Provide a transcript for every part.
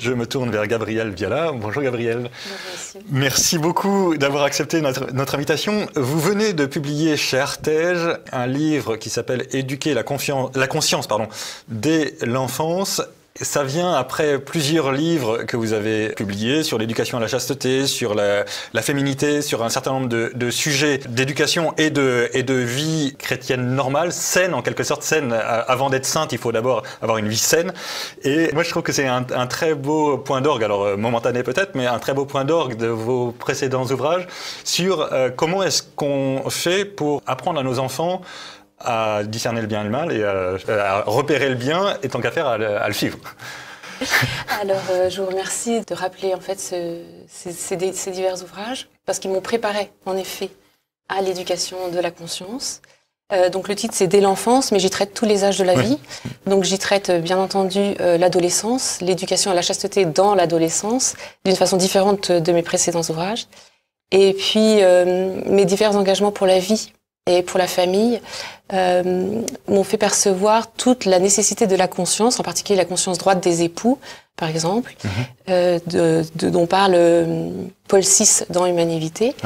Je me tourne vers Gabrielle Viala. Bonjour Gabrielle. Bonjour monsieur. Merci beaucoup d'avoir accepté notre invitation. Vous venez de publier chez Artege un livre qui s'appelle Éduquer la conscience dès l'enfance. Ça vient après plusieurs livres que vous avez publiés sur l'éducation à la chasteté, sur la féminité, sur un certain nombre de sujets d'éducation et de vie chrétienne normale, saine en quelque sorte, saine. Avant d'être sainte, il faut d'abord avoir une vie saine. Et moi, je trouve que c'est un très beau point d'orgue, alors momentané peut-être, mais un très beau point d'orgue de vos précédents ouvrages sur comment est-ce qu'on fait pour apprendre à nos enfants à discerner le bien et le mal et à repérer le bien et tant qu'à faire à le suivre. Alors, je vous remercie de rappeler en fait ces divers ouvrages parce qu'ils m'ont préparé en effet à l'éducation de la conscience. Donc le titre c'est Dès l'enfance, mais j'y traite tous les âges de la vie. Donc j'y traite bien entendu l'adolescence, l'éducation à la chasteté dans l'adolescence, d'une façon différente de mes précédents ouvrages. Et puis mes divers engagements pour la vie et pour la famille m'ont fait percevoir toute la nécessité de la conscience, en particulier la conscience droite des époux, par exemple, dont parle Paul VI dans Humanité.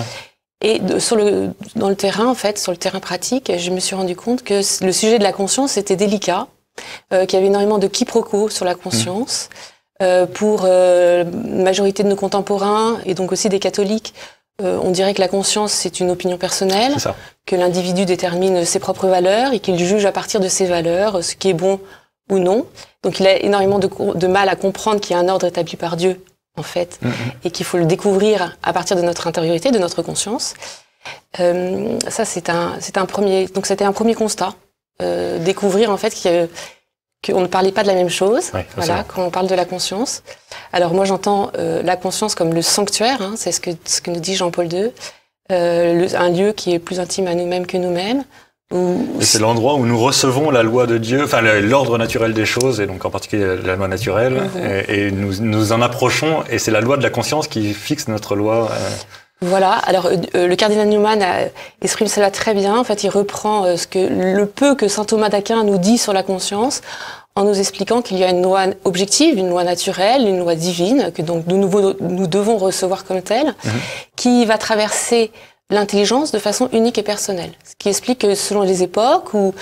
Et dans le terrain, en fait, sur le terrain pratique, je me suis rendu compte que le sujet de la conscience était délicat, qu'il y avait énormément de quiproquos sur la conscience. Pour la majorité de nos contemporains, et donc aussi des catholiques, on dirait que la conscience, c'est une opinion personnelle, que l'individu détermine ses propres valeurs et qu'il juge à partir de ses valeurs ce qui est bon ou non. Donc il a énormément de mal à comprendre qu'il y a un ordre établi par Dieu, en fait, et qu'il faut le découvrir à partir de notre intériorité, de notre conscience. Ça, c'était un premier constat. Découvrir, en fait, qu'on ne parlait pas de la même chose, quand on parle de la conscience. Alors moi j'entends la conscience comme le sanctuaire, c'est ce que nous dit Jean-Paul II, un lieu qui est plus intime à nous-mêmes que nous-mêmes. Et c'est l'endroit où nous recevons la loi de Dieu, enfin l'ordre naturel des choses, et donc en particulier la loi naturelle, et nous en approchons, et c'est la loi de la conscience qui fixe notre loi. Voilà, alors le cardinal Newman exprime cela très bien. En fait, il reprend le peu que saint Thomas d'Aquin nous dit sur la conscience, en nous expliquant qu'il y a une loi objective, une loi naturelle, une loi divine, que donc de nouveau nous devons recevoir comme telle, qui va traverser l'intelligence de façon unique et personnelle. Ce qui explique que selon les époques ou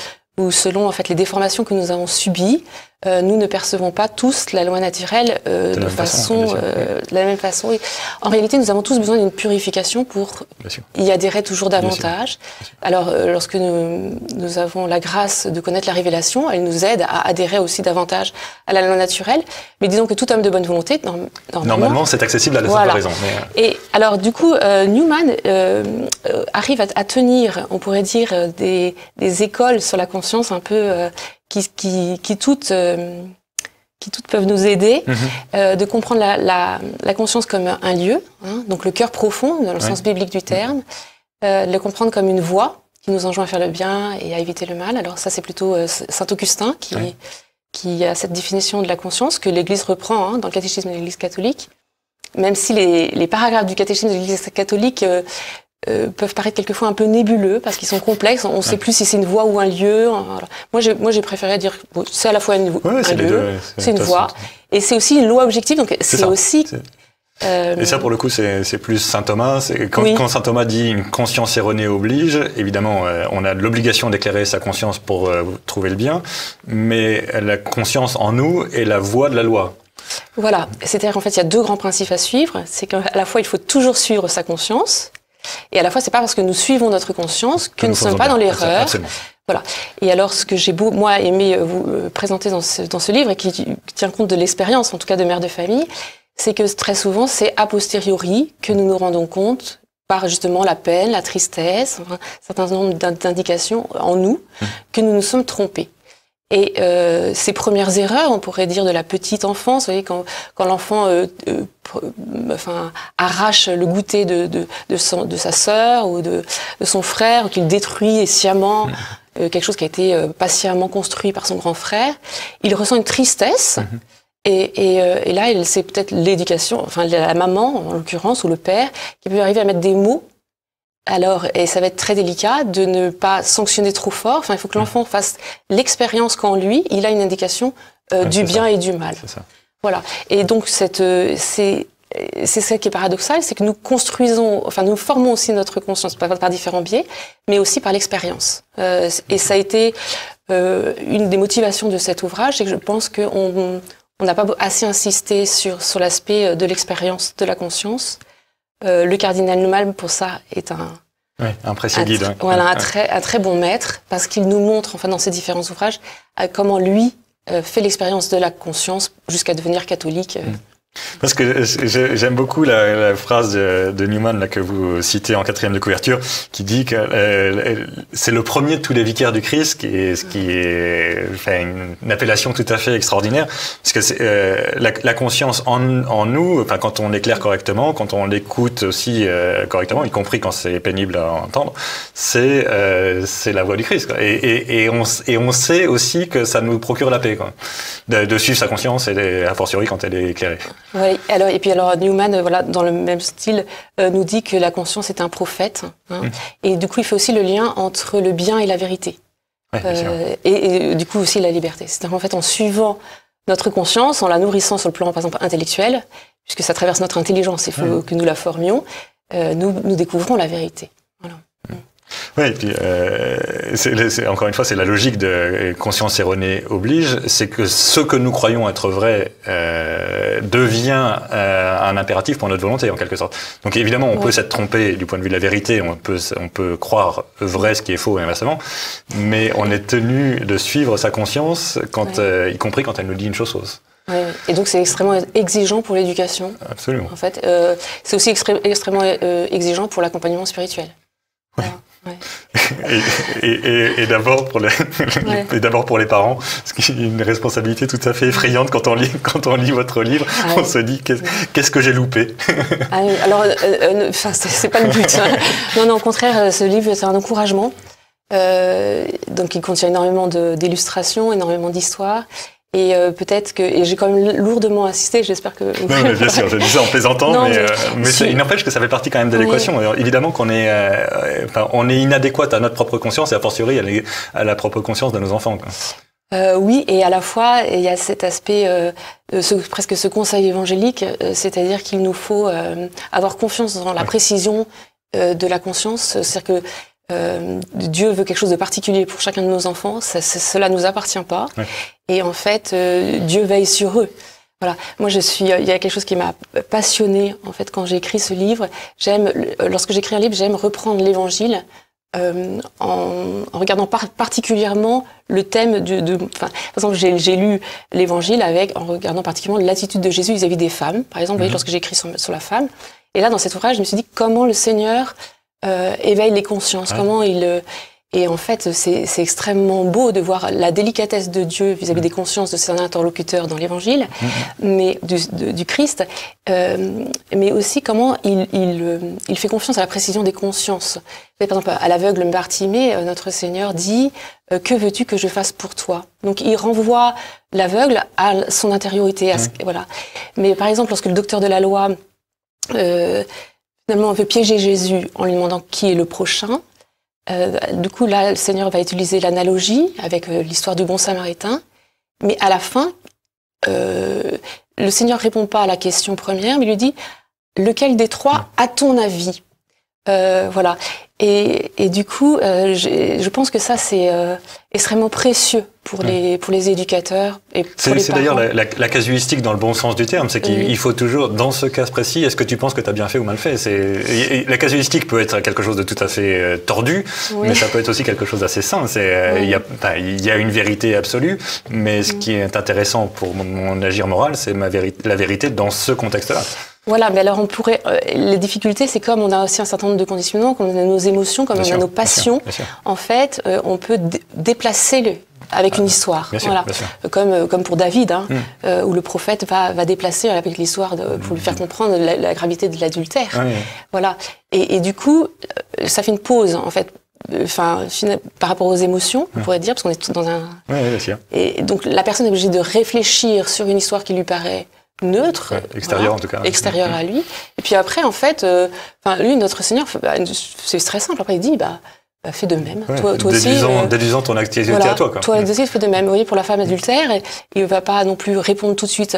selon en fait les déformations que nous avons subies, nous ne percevons pas tous la loi naturelle de la même façon. Et en réalité, nous avons tous besoin d'une purification pour y adhérer toujours davantage. Alors, lorsque nous avons la grâce de connaître la révélation, elle nous aide à adhérer aussi davantage à la loi naturelle. Mais disons que tout homme de bonne volonté, normalement, c'est accessible à la simple raison. Mais... Et alors, du coup, Newman arrive à tenir, on pourrait dire, des écoles sur la conscience un peu qui toutes peuvent nous aider de comprendre la conscience comme un lieu, donc le cœur profond dans le sens biblique du terme, de le comprendre comme une voie qui nous enjoint à faire le bien et à éviter le mal. Alors ça c'est plutôt saint Augustin qui a cette définition de la conscience que l'Église reprend dans le catéchisme de l'Église catholique, même si les paragraphes du catéchisme de l'Église catholique peuvent paraître quelquefois un peu nébuleux parce qu'ils sont complexes. On ne sait plus si c'est une voie ou un lieu. Moi, j'ai préféré dire c'est à la fois un lieu, c'est une voie, et c'est aussi une loi objective. Donc c'est aussi. Et ça, pour le coup, c'est plus saint Thomas. Quand saint Thomas dit une conscience erronée oblige, évidemment, on a l'obligation d'éclairer sa conscience pour trouver le bien, mais la conscience en nous est la voie de la loi. Voilà. C'est-à-dire qu'en fait, il y a deux grands principes à suivre. C'est qu'à la fois, il faut toujours suivre sa conscience. Et à la fois, c'est pas parce que nous suivons notre conscience que nous ne sommes pas dans l'erreur. Voilà. Et alors, ce que j'ai moi aimé vous présenter dans ce livre et qui tient compte de l'expérience, en tout cas de mère de famille, c'est que très souvent, c'est a posteriori que nous nous rendons compte par justement la peine, la tristesse, un certain nombre d'indications en nous que nous nous sommes trompés. Et ces premières erreurs, on pourrait dire de la petite enfance, vous voyez, quand l'enfant arrache le goûter de sa sœur ou de son frère, ou qu'il détruit sciemment quelque chose qui a été patiemment construit par son grand frère, il ressent une tristesse. Et là, c'est peut-être l'éducation, enfin la maman en l'occurrence ou le père, qui peut arriver à mettre des mots. Alors, et ça va être très délicat de ne pas sanctionner trop fort. Enfin, il faut que l'enfant fasse l'expérience qu'en lui, il a une indication du bien et du mal. C'est ça. Voilà. Et donc, c'est ça qui est paradoxal, c'est que nous nous formons aussi notre conscience par différents biais, mais aussi par l'expérience. Et ça a été une des motivations de cet ouvrage, c'est que je pense qu'on n'a pas assez insisté sur l'aspect de l'expérience de la conscience. Le cardinal Newman, pour ça, est un précieux guide. Voilà, un très bon maître, parce qu'il nous montre, enfin, dans ses différents ouvrages, comment lui fait l'expérience de la conscience jusqu'à devenir catholique. Parce que j'aime beaucoup la phrase de Newman là, que vous citez en 4e de couverture, qui dit que c'est le premier de tous les vicaires du Christ, ce qui est une appellation tout à fait extraordinaire, parce que c'est, la conscience en nous, enfin quand on l'éclaire correctement, quand on l'écoute aussi correctement, y compris quand c'est pénible à entendre, c'est la voix du Christ, quoi. Et on sait aussi que ça nous procure la paix, quoi, de suivre sa conscience, et a fortiori quand elle est éclairée. Oui, alors Newman, voilà, dans le même style, nous dit que la conscience est un prophète, hein, et du coup il fait aussi le lien entre le bien et la vérité, et du coup aussi la liberté. C'est-à-dire en fait en suivant notre conscience, en la nourrissant sur le plan par exemple intellectuel, puisque ça traverse notre intelligence, il faut que nous la formions, nous découvrons la vérité. Voilà. Oui, et puis encore une fois, c'est la logique de conscience erronée oblige, c'est que ce que nous croyons être vrai devient un impératif pour notre volonté, en quelque sorte. Donc évidemment, on peut s'être trompé du point de vue de la vérité, on peut croire vrai ce qui est faux et inversement, mais on est tenu de suivre sa conscience, y compris quand elle nous dit une chose fausse. Oui, et donc c'est extrêmement exigeant pour l'éducation. Absolument. En fait, c'est aussi extrêmement exigeant pour l'accompagnement spirituel. Oui. Ouais. Et d'abord pour les parents, ce qui est une responsabilité tout à fait effrayante quand on lit votre livre, on se dit qu'est-ce que j'ai loupé. Alors, c'est pas le but. Non, au contraire, ce livre c'est un encouragement. Donc il contient énormément d'illustrations, énormément d'histoires. Et peut-être que j'ai quand même lourdement insisté, j'espère que... Non, mais bien sûr, je dis ça en plaisantant, mais il n'empêche que ça fait partie quand même de l'équation. Oui. Évidemment qu'on est, on est inadéquate à notre propre conscience et a fortiori à la propre conscience de nos enfants, quoi. Oui, et à la fois, il y a cet aspect, presque ce conseil évangélique, c'est-à-dire qu'il nous faut avoir confiance dans la précision de la conscience, c'est-à-dire que Dieu veut quelque chose de particulier pour chacun de nos enfants, cela nous appartient pas. Ouais. Et en fait, Dieu veille sur eux. Voilà. Moi, il y a quelque chose qui m'a passionnée, en fait, quand j'ai écrit ce livre. Lorsque j'écris un livre, j'aime reprendre l'évangile, en regardant particulièrement le thème par exemple, j'ai lu l'évangile en regardant particulièrement l'attitude de Jésus vis-à-vis des femmes. Par exemple, vous voyez, lorsque j'ai écrit sur la femme. Et là, dans cet ouvrage, je me suis dit comment le Seigneur éveille les consciences, comment il... Et en fait, c'est extrêmement beau de voir la délicatesse de Dieu vis-à-vis des consciences de ses interlocuteurs dans l'Évangile, mais du Christ, mais aussi comment il fait confiance à la précision des consciences. Par exemple, à l'aveugle Bartimée, notre Seigneur dit « Que veux-tu que je fasse pour toi ?» Donc, il renvoie l'aveugle à son intériorité. Voilà. Mais par exemple, lorsque le docteur de la loi... finalement, on veut piéger Jésus en lui demandant qui est le prochain. Du coup, là, le Seigneur va utiliser l'analogie avec l'histoire du bon samaritain. Mais à la fin, le Seigneur répond pas à la question première, mais lui dit « Lequel des trois, à ton avis ?» Voilà. Et du coup, je pense que ça, c'est extrêmement précieux pour les éducateurs et pour les parents. C'est d'ailleurs la casuistique dans le bon sens du terme, c'est qu'il faut toujours, dans ce cas précis, est-ce que tu penses que tu as bien fait ou mal fait? La casuistique peut être quelque chose de tout à fait tordu, mais ça peut être aussi quelque chose d'assez sain. Il y a une vérité absolue, mais ce qui est intéressant pour mon agir moral, c'est la vérité dans ce contexte-là. Voilà, mais alors on pourrait... les difficultés, c'est comme on a aussi un certain nombre de conditionnements, comme on a nos émotions, comme on a nos passions. Bien sûr. En fait, on peut déplacer avec une histoire. Bien sûr, voilà. Bien sûr. Comme pour David, où le prophète va déplacer avec l'histoire pour lui faire comprendre la gravité de l'adultère. Voilà. Et du coup, ça fait une pause, en fait. Par rapport aux émotions, on pourrait dire, parce qu'on est tous dans un... Oui, bien sûr. Et donc, la personne est obligée de réfléchir sur une histoire qui lui paraît neutre, extérieur en tout cas, extérieur à lui. Et puis après, en fait, lui, notre Seigneur, c'est très simple. Après, il dit, fais de même. Toi aussi. Déduisant ton activité à toi. Quoi. Toi aussi, fais de même. Vous voyez, pour la femme adultère, il ne va pas non plus répondre tout de suite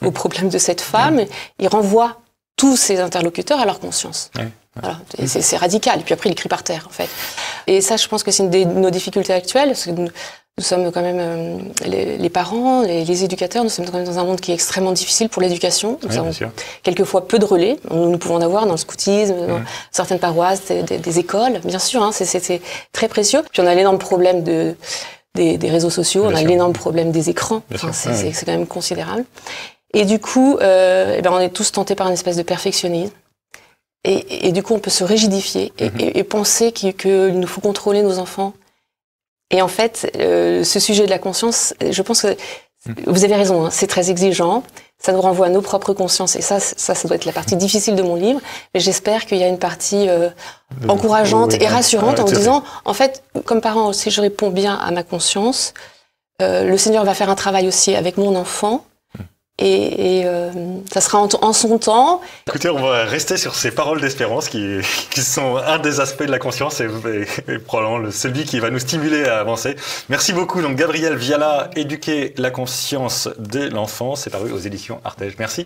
au problème de cette femme, il renvoie tous ses interlocuteurs à leur conscience. Voilà. C'est radical. Et puis après, il crie par terre, en fait. Et ça, je pense que c'est une de nos difficultés actuelles, parce que nous sommes quand même, les parents, les éducateurs, nous sommes quand même dans un monde qui est extrêmement difficile pour l'éducation. Nous avons quelquefois peu de relais. Nous pouvons en avoir dans le scoutisme, dans certaines paroisses, des écoles, bien sûr. Hein, c'est très précieux. Puis on a l'énorme problème des réseaux sociaux, on a l'énorme problème des écrans. Enfin, c'est quand même considérable. Et du coup, on est tous tentés par une espèce de perfectionnisme. Et du coup, on peut se rigidifier et penser qu'il nous faut contrôler nos enfants. Et en fait, ce sujet de la conscience, je pense que vous avez raison, hein, c'est très exigeant. Ça nous renvoie à nos propres consciences. Et ça doit être la partie difficile de mon livre. Mais j'espère qu'il y a une partie encourageante et rassurante en me disant, en fait, comme parent, si je réponds bien à ma conscience, le Seigneur va faire un travail aussi avec mon enfant. Et ça sera en son temps. Écoutez, on va rester sur ces paroles d'espérance qui sont un des aspects de la conscience et probablement celui qui va nous stimuler à avancer. Merci beaucoup. Donc Gabriel Viala, Éduquer la conscience de l'enfant, c'est paru aux éditions Artege. Merci.